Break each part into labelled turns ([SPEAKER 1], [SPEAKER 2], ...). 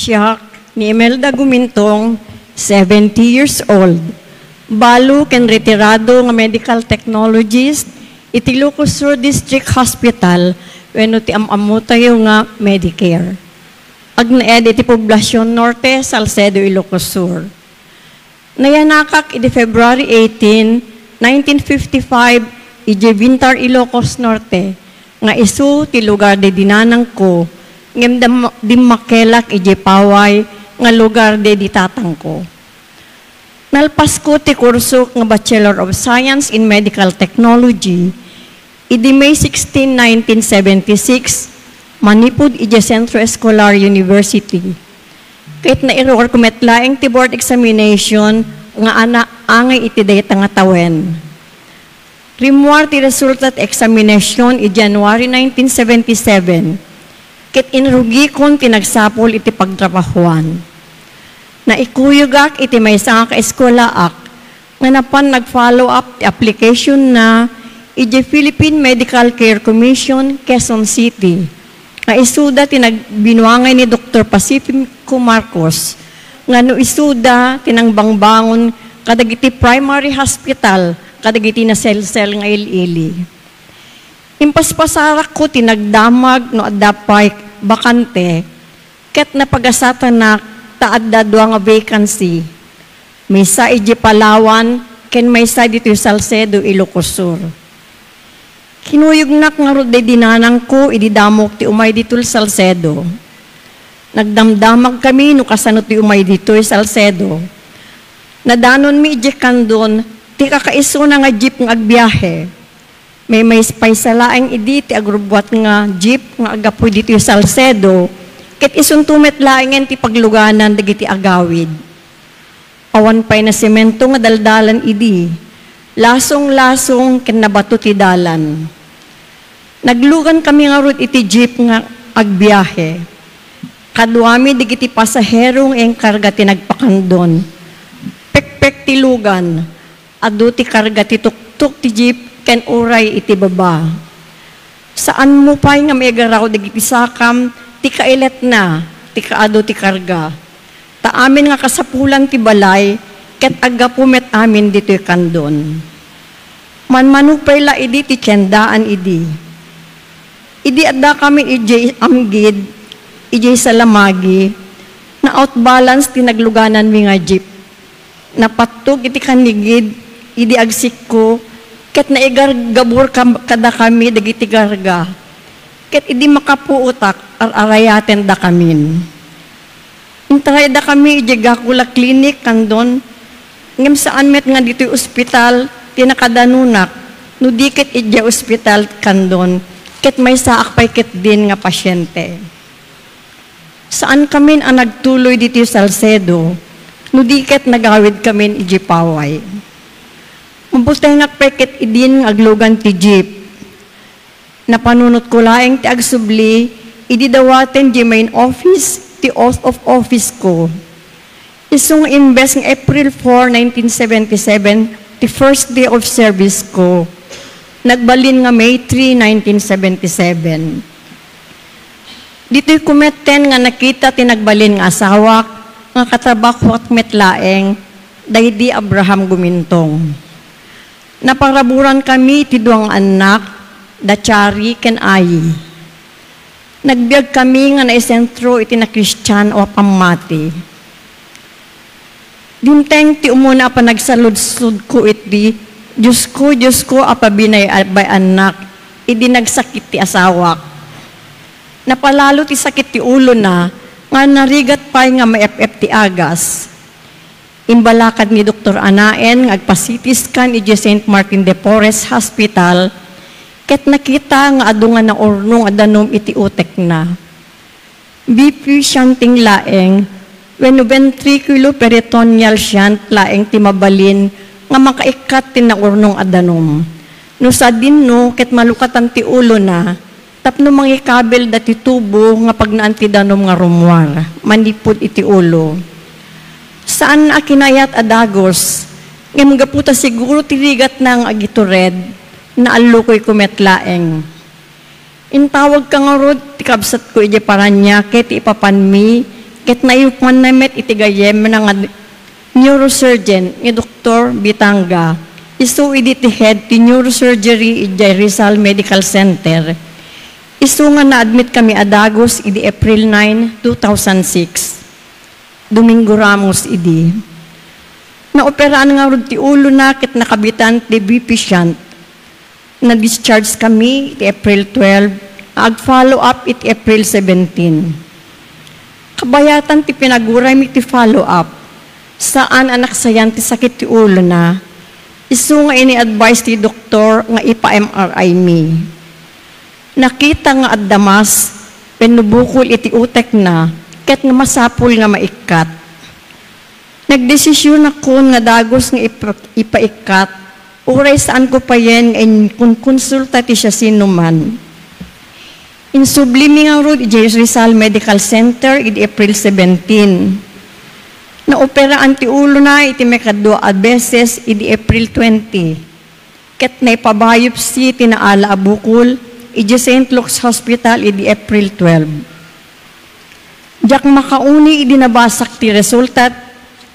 [SPEAKER 1] Siya ni Imelda Gumintong, 70 years old. Balo ken retirado nga medical technologist iti Ilocos Sur District Hospital wenno ti amamu tayo nga Medicare. Agnaed iti Poblacion Norte, Salcedo, Ilocos Sur. Nayanakak iti February 18, 1955 iti Bintar, Ilocos Norte nga isu ti lugar de dinanang ko ngem dimmakelak iti Paway nga lugar de ditatang ko. Nalpas ko ti kurso nga Bachelor of Science in Medical Technology idi May 16, 1976 manipud iti Centro Escolar University. Kahit na error kumetlaeng ti board examination nga angay iti data nga tawen. Rimuar ti resultat examination i January 1977. Ket inrugi kon tinagsapol iti pagtrabahuan. Naikuyugak iti maysa nga kaeskolaak nga napan nag-follow up ti application na iti Philippine Medical Care Commission, Quezon City. Nga isuda tinagbinuangay ni Dr. Pacifico Marcos nga no isuda tinangbangbangon kadagiti primary hospital kadagiti na sel-sel nga ili-ili. Impaspasarak ko tinagdamag no adapay bakante ket napagasatan na taadda dua nga vacancy. May sa iji Palawan, ken may sa dito Salcedo, Ilocos Sur. Kinuyugnak nga rod de dinanang ko, ididamok ti umay dito Salcedo. Nagdamdamag kami no kasano ti umay dito Salcedo. Nadanon mi iji kandon, ti kakaiso na nga jeep nga agbiyahe. May paisalaeng idi ti agrubwat nga jeep nga agapoy dito Salcedo, ket isuntumet laingen ti pagluganan dagiti agawid. Awan pay na semento nga daldalan idi. Lasong-lasong ken nabato ti dalan. Naglugan kami nga rod iti jeep nga agbiyahe. Kaduami digiti pasaherong eng karga ti nagpakandon. Pekpek ti lugan. Adu ti karga ti tuktuk ti jeep ken uray iti baba. Saan mo pay nga maigaraw digiti sakam ti kailet na, ti kaado ti karga. Ta amin nga kasapulan ti balay, ket agapumet amin dito kandon. Manmanupay la idi ti tiyandaan idi. Idi adda kami ijay amgid, ijay salamagi, na outbalance ti nagluganan mi nga jeep. Napatog iti kanigid, idi agsik ko, ket naigargabur kada kami dagiti garga. Ket idi makapuutak arayaten da kamin. Intray da kami iti Gakula Clinic kandon ngem saan met nga dito'y ospital tinakadanunak no dikit iti ospital kandon ket may saak pay ket din nga pasyente. Saan kamin ang nagtuloy dito Salcedo no dikit nagawid kamin iti Paway. Mabutay nga pay ket idin nga aglugan ti jeep. Napanunot ko laeng ti agsubli, ididawaten di main office, ti oath of office ko. Isong invest ng April 4, 1977, ti first day of service ko. Nagbalin nga May 3, 1977. Dito'y kumeten nga nakita tinagbalin nga asawak, nga katrabaho at metlaeng, daydi Abraham Gumintong. Naparaburan kami ti duang anak, Dachari ken Ayi. Nagbiag kami nga naisentro iti na Christian o pamati. Dinteng ti umuna pa nagsaludsud ko iti, Diyos ko, apabinay bay anak, idi nagsakit ti asawak. Napalalo ti sakit ti ulo na, nga narigat pa'y nga ma-FF ti agas. Imbalakad ni Dr. Anaen, agpa-CT scan iti St. Martin de Porres Hospital, ket nakita nga adungan na ornong adanom iti utek na. BP shanting laeng, when ventriculo peritoneal shunt laeng timabalin, nga makaikat tin na ornong adanom. No sa din no, ket malukatan ti ulo na, tapno mangikabel dati tubo nga pag naantidanom nga rumwar, manipod iti ulo. Saan na akinayat adagos, nga magaputa siguro tirigat na ang agitored, na alukoy kumetlaeng. Intawag ka nga rod, tikabsat ko iti paranya, ket ipapanmi, ket nayupan namet iti gayem na nga neurosurgeon ni Dr. Bitanga. Isu idi ti head ti neurosurgery iti Rizal Medical Center. Isu nga na-admit kami adagos idi April 9, 2006. Domingo Ramos idi. Naoperaan nga rod ti ulo na ket nakabitan ti BP shunt. Na-discharge kami iti April 12, ag-follow up iti April 17. Kabayatan ti pinaguray mi ti follow up. Saan anak sayan ti sakit ti ulo na. Isu nga ini-advise ti doktor nga ipa-MRI mi. Nakita nga addamas, penubukol iti utek na, ket nga masapul nga maikat. Nagdesisyon ako nga dagos nga ipaikat, uray saan ko pa yen kung konsulta ti siya sinuman. Insublimi nga rod iti Rizal Medical Center iti April 17. Naoperaan ti ulo na iti mekadwa a beses iti April 20. Ket na ipabiopsy ti naala abukol iti St. Luke's Hospital iti April 12. Diyak makauni iti nabasak ti resultat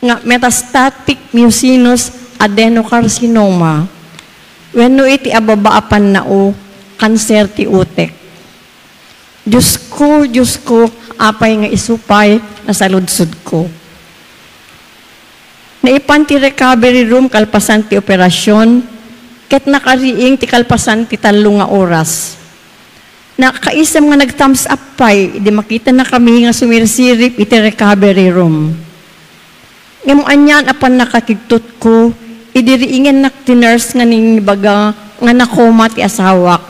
[SPEAKER 1] nga metastatic mucinous adenocarcinoma wenno iti ababaapan na o kanser ti utek. Diyos ko, apay nga isupay na saludsod ko. Naipan ti recovery room kalpasan ti operasyon, ket nakariing ti kalpasan ti 3 nga oras. Nakaisam nga nag-thumbs up pay, di makita na kami nga sumirsirip iti recovery room. Ngayon yan, apan nakakigtot ko, idiriingen nak ti nurse nga ningbaga nga nakoma ti asawak.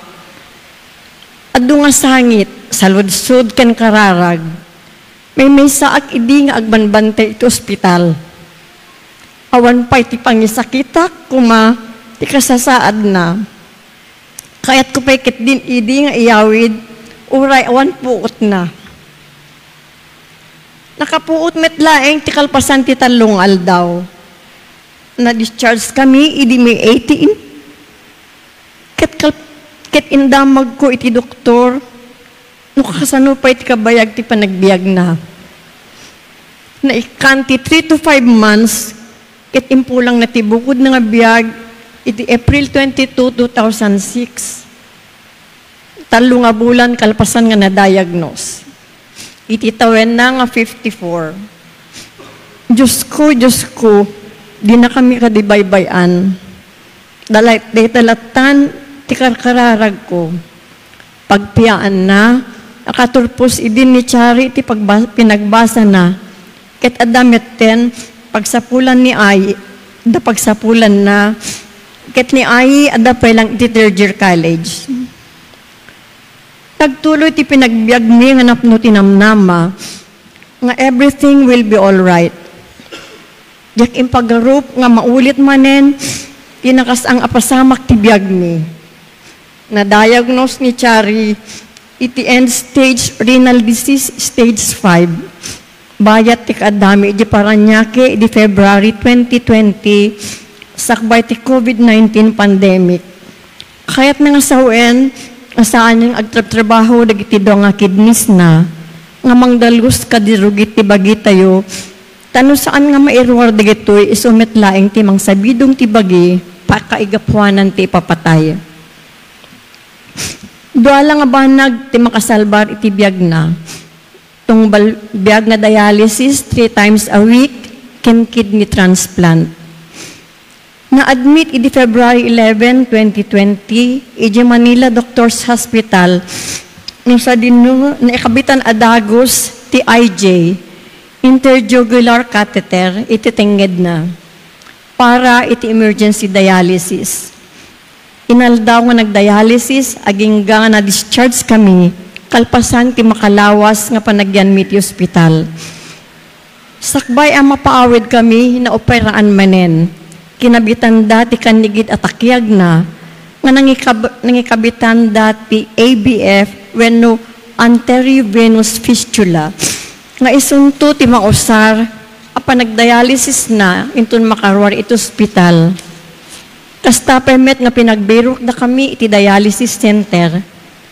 [SPEAKER 1] Adu nga sangit, saludsod ken kararag. May saak idi nga agbanbante iti ospital. Awan pa'y ti pangisakitak, kuma, ti kasasaad na. Kaya't ko pa'y kit din idi nga iyawid, uray awan puot na. Nakapuot metlaeng ti kalpasan ti 3 aldaw. Na-discharge kami, idi may 18. Ket indamag ko iti doktor, nukasano pa'y ti kabayag ti panagbiag na. Naikanti 3 to 5 months, ket impulang natibukod na nga biyag, iti April 22, 2006. 3 nga bulan kalpasan nga na-diagnose. Iti tawen na nga 54. Diyos ko, di na kami kadibaybayan. Dalatan, ti karkararag ko. Pagpiyaan na, nakaturpos idin ni Chari, ti pinagbasa na, ket adamet ten, pagsapulan ni Ai, pagsapulan na, ket ni Ai, adapay lang iti 3rd year college. Nagtuloy ti pinagbiag ni nga napno tinamnama, nga everything will be all right. Yak impagarup nga maulit manen, tinakas ang apasamak ti biag ni. Na-diagnose ni Chari, iti end stage renal disease stage 5. Bayat ti kadami di Paranaque di February 2020 sakbay ti COVID-19 pandemic. Kayat na nga sawen, saan yung agtrabaho dagiti do nga kidneys na, nga mangdalus kadirugit ti bagi tayo, tano saan nga mairwar dagitoy isumetlaeng ti mangsabidong ti bagi, pakaigapuanan ti papatay. Duala nga banag ti makasalbar iti biag na, tong biag na dialysis 3 times a week, ken kidney transplant. Na-admit iti February 11, 2020, iti Manila Doctors Hospital, nung sa dino, naikabitan adagos ti IJ, interjugular catheter, iti tingged na, para iti emergency dialysis. Inaldaw nga nagdialysis, aging nga na-discharge kami, kalpasan ti makalawas nga panagyan mi ti ospital. Sakbay ang mapaawid kami na operaan manen. Kinabitan dati kanigid at akyag na, nga nangikabitan dati ABF wenno anteriovenous fistula. Nga isunto ti mausar, apa nagdialysis na, intun makarwar iti ospital. Kasta permet nga pinagbirok na kami iti dialysis center,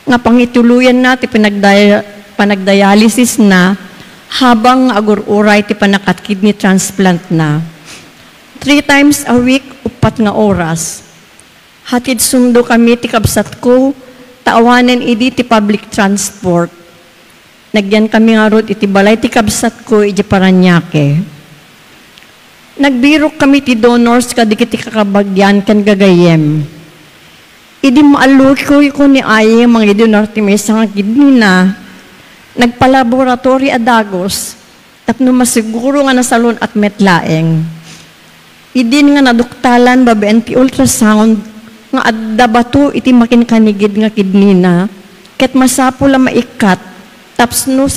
[SPEAKER 1] nga pangituluyan na ti panagdialysis na, habang agur-uray ti panakat kidney transplant na. 3 times a week, 4 nga oras. Hatid sundo kami ti kabsat ko, taawanen idi ti public transport. Nagyan kami nga rod iti balay ti kabsat ko, iti Paranaque. Nagbirok kami ti donors kadikiti kakabagyan kan gagayem. Idi maalukoy ko ni Aye mga donor ti mesa nga kidney na. Nagpalaboratory adagos, tapno masiguro nga nasalon at metlaeng. Idin nga naduktalan babeen ti ultrasound nga adda bato iti makinkanigid nga kidney na, ket masapul la maikat, tapno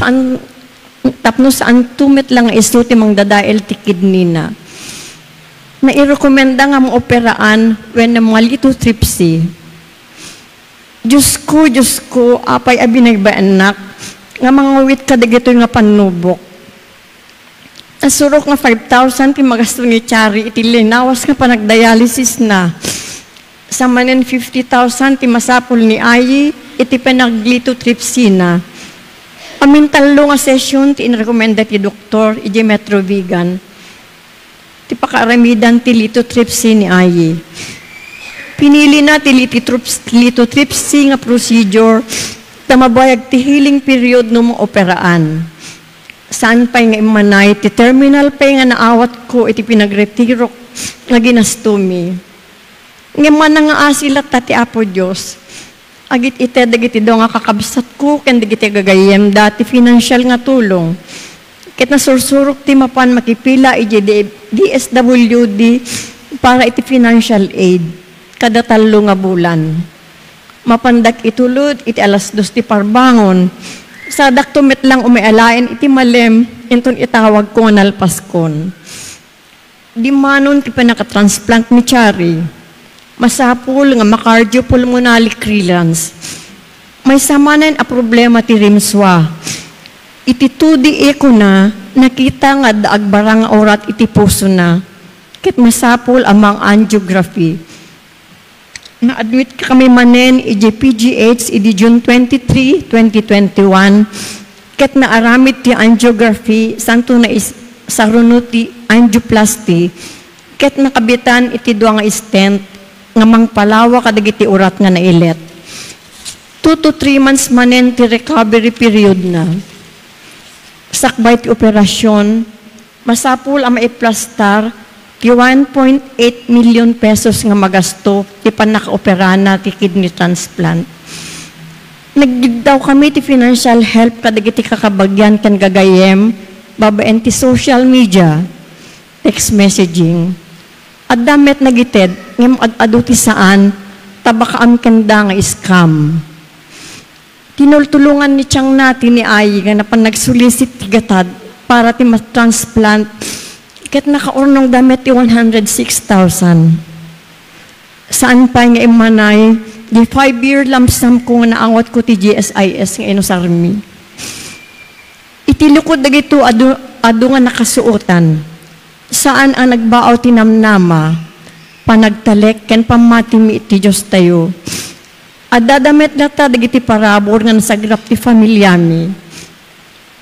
[SPEAKER 1] saan tumit lang iso ti mangdadael ti kidney na. Nairekomenda nga mo operaan when na mga lithotripsy. Diyos ko, apay abinagbaanak, nga mga wit kadagito nga panubok. Nasurok nga 5,000 ti magasto ni Chari, iti linawas nga panagdialysis na. Sa manen 50,000 ti masapul ni Ayi, iti panaglithotripsy na. Amintalo nga session ti inrekomenda ti doktor, iti Metrovigan. Ti pakaramidan ti lithotripsy ni Ayi. Pinili na ti lithotripsy nga procedure na mabayag ti healing period no mga operaan. Saan pa nga imanay, ti terminal pa nga naawat ko iti pinagretiro nga ginastumi. Nga man nga asilat ti Apo Diyos, agit ite dagiti do nga kakabsat ko, ken dagiti gagayem dati financial nga tulong. Ket nasursurok ti mapan makipila iti DSWD para iti financial aid kada 3 nga bulan. Mapandak itulod iti alas 2 ti parbangon. Sa daktumit lang umialain iti malem, inton itawag ko nalpaskon. Di manon ti panakatransplant ni Chari. Masapul nga macardiopulmonary clearance. May samanan a problema ti rimswa. Iti 2D ko na, nakita nga daag barang orat iti puso na. Ket masapul amang angiography. Na-admit kami manen iti PGH iti June 23, 2021. Ket naaramid ti angiography santo na sarunuti angioplasty. Ket nakabitan iti 2 nga stent nga mangpalawa kadagiti urat nga nailet. 2 to 3 months manen ti recovery period na. Sakbay ti operasyon, masapul ang maiplastar ti 1.8 million pesos nga magasto ti panakaoperana ti kidney transplant. Naggidaw kami ti financial help kadagiti kakabagyan kan gagayem, babaen ti social media, text messaging. At damet nagited, ngem adu ti saan, tabakaam kanda nga scam. Tinultulungan ni Tiyang natin ni Ayi nga na panagsulisit ti gatad para ti transplant. Ket nakaurnong damet ti 106,000. Saan pa nga imanay, di 5-year lump sum ko nga naangot ko ti GSIS nga inusarmi. Itilukod dagito adu nga nakasuotan. Saan ang nagbaaw ti namnama, panagtalek ken pamatimi ti Diyos tayo. Adadamet na ta dagiti parabor nga nasagrap ti familyami.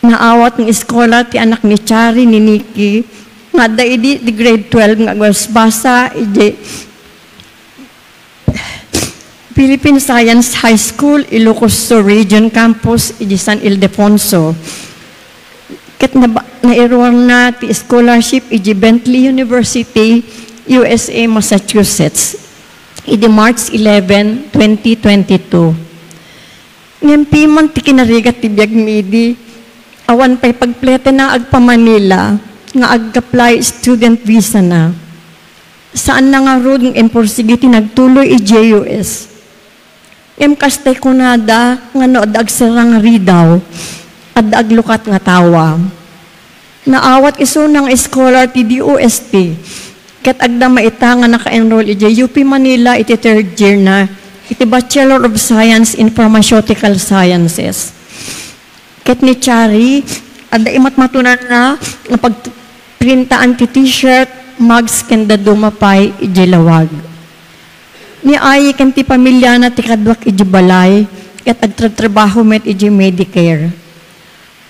[SPEAKER 1] Naawat ng eskola ti anak ni Chari ni Nikki, nga da idi di grade 12 nga basa iji Philippine Science High School, Ilocos Sur Region Campus, iji San Ildefonso. Ket nairuang na ti scholarship iji Bentley University, USA, Massachusetts. Idi March 11, 2022. Ngempiman ti kinarigat ti biag midi, awan pa'y pagplete na agpa Manila, nga ag-apply student visa na. Saan na nga road ng emporsigi nagtuloy i-JUS. Kastay ko nada, nga no ag-sarang ridaw, at aglukat nga tawa. Naawat iso ng scholar ti DOST, ket agda maita nga naka-enroll iti UP Manila iti 3rd year na, iti Bachelor of Science in Pharmaceutical Sciences. Ket ni Chari, adda imat-matunan na pagprintaan ti t-shirt, mugs, kenda dumapay, iti lawag. Ni Ayi ken ti pamilya na ti kadwak iti balay, ket agtrabaho met iti Medicare.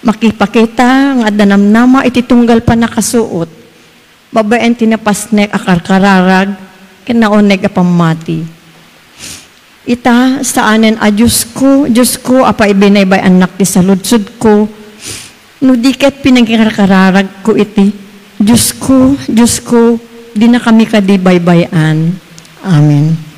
[SPEAKER 1] Makipakita, nga danamnama, iti tunggal pa nakasuot. Babaen tinapasnek akarkararag, kinaoneg apamati. Ita, saanen a Diyos ko, apa ibinaybay anak ti saludsud ko, no diket pinagkararag ko iti, Diyos ko, di na kami kadibaybayan. Amen.